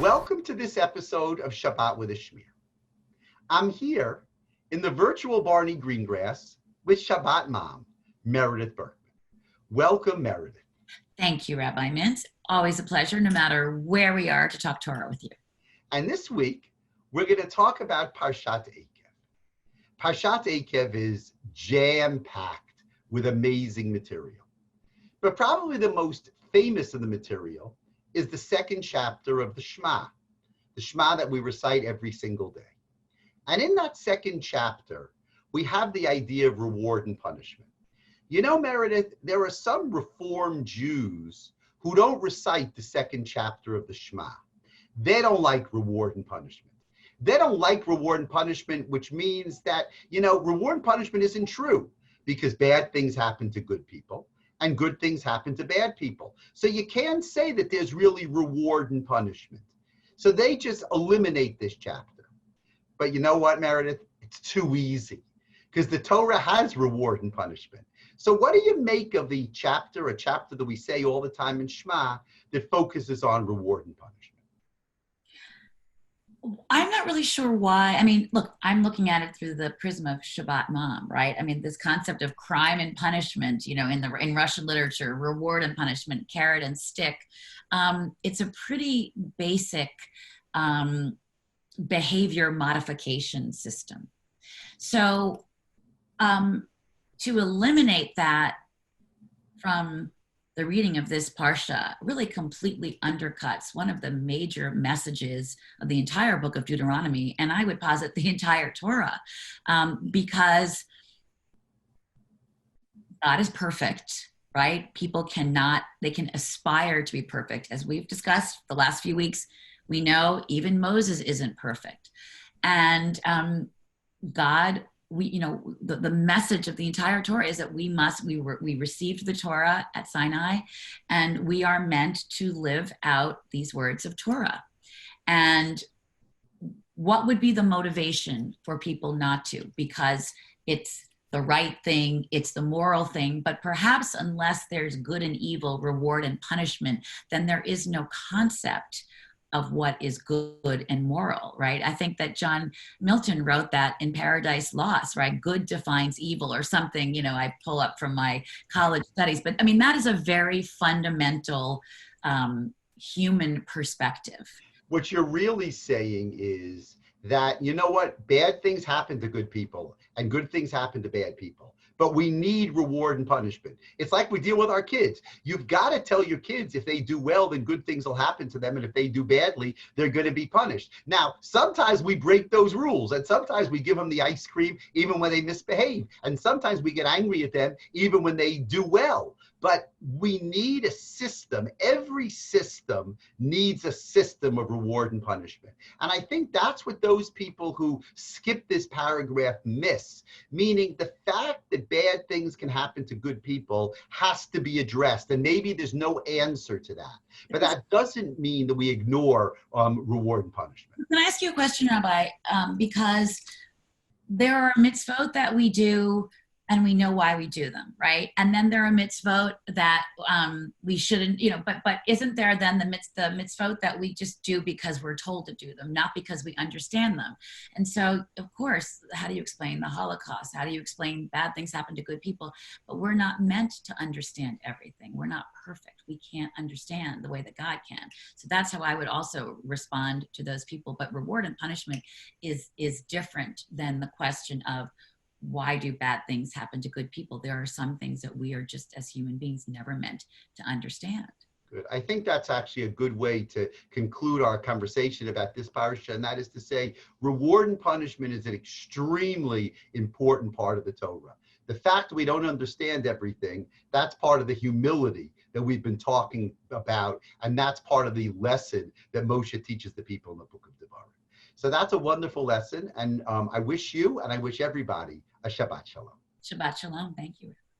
Welcome to this episode of Shabbat with a Schmear. I'm here in the virtual Barney Greengrass with Shabbat mom, Meredith Berkman. Welcome, Meredith. Thank you, Rabbi Mintz. Always a pleasure, no matter where we are, to talk Torah with you. And this week, we're going to talk about Parshat Eikev. Parshat Eikev is jam-packed with amazing material. But probably the most famous of the material is the second chapter of the Shema that we recite every single day. And in that second chapter, we have the idea of reward and punishment. You know, Meredith, there are some Reformed Jews who don't recite the second chapter of the Shema. They don't like reward and punishment. They don't like reward and punishment, which means that, reward and punishment isn't true because bad things happen to good people and good things happen to bad people. So you can't say that there's really reward and punishment. So they just eliminate this chapter. But you know what, Meredith? It's too easy because the Torah has reward and punishment. So what do you make of a chapter that we say all the time in Shema that focuses on reward and punishment? I'm not really sure why. I mean, look, I'm looking at it through the prism of Shabbat mom, right? I mean, this concept of crime and punishment, in Russian literature, reward and punishment, carrot and stick. It's a pretty basic behavior modification system. So to eliminate that from the reading of this parsha really completely undercuts one of the major messages of the entire book of Deuteronomy, and I would posit the entire Torah, because God is perfect, right? People can aspire to be perfect. As we've discussed the last few weeks, we know even Moses isn't perfect. And God, the message of the entire Torah is that we received the Torah at Sinai, and we are meant to live out these words of Torah. And what would be the motivation for people not to? Because it's the right thing, it's the moral thing, but perhaps unless there's good and evil, reward and punishment, then there is no concept of what is good and moral, right? I think that John Milton wrote that in Paradise Lost, right? Good defines evil or something, I pull up from my college studies. But I mean, that is a very fundamental human perspective. What you're really saying is that, bad things happen to good people and good things happen to bad people. But we need reward and punishment. It's like we deal with our kids. You've got to tell your kids if they do well, then good things will happen to them. And if they do badly, they're going to be punished. Now, sometimes we break those rules. And sometimes we give them the ice cream even when they misbehave. And sometimes we get angry at them even when they do well. But we need a system. Every system needs a system of reward and punishment. And I think that's what those people who skip this paragraph miss, meaning the fact that bad things can happen to good people has to be addressed. And maybe there's no answer to that. But that doesn't mean that we ignore reward and punishment. Can I ask you a question, Rabbi? Because there are mitzvot that we do and we know why we do them, right? And then there are mitzvot that we shouldn't, but isn't there then the mitzvot that we just do because we're told to do them, not because we understand them? And so, of course, how do you explain the Holocaust? How do you explain bad things happen to good people? But we're not meant to understand everything. We're not perfect. We can't understand the way that God can. So that's how I would also respond to those people. But reward and punishment is different than the question of, why do bad things happen to good people? There are some things that we are just as human beings never meant to understand. Good. I think that's actually a good way to conclude our conversation about this parasha, and that is to say, reward and punishment is an extremely important part of the Torah. The fact that we don't understand everything, that's part of the humility that we've been talking about, and that's part of the lesson that Moshe teaches the people in the book of Devarim. So that's a wonderful lesson, and I wish you and I wish everybody a Shabbat Shalom. Shabbat Shalom. Thank you.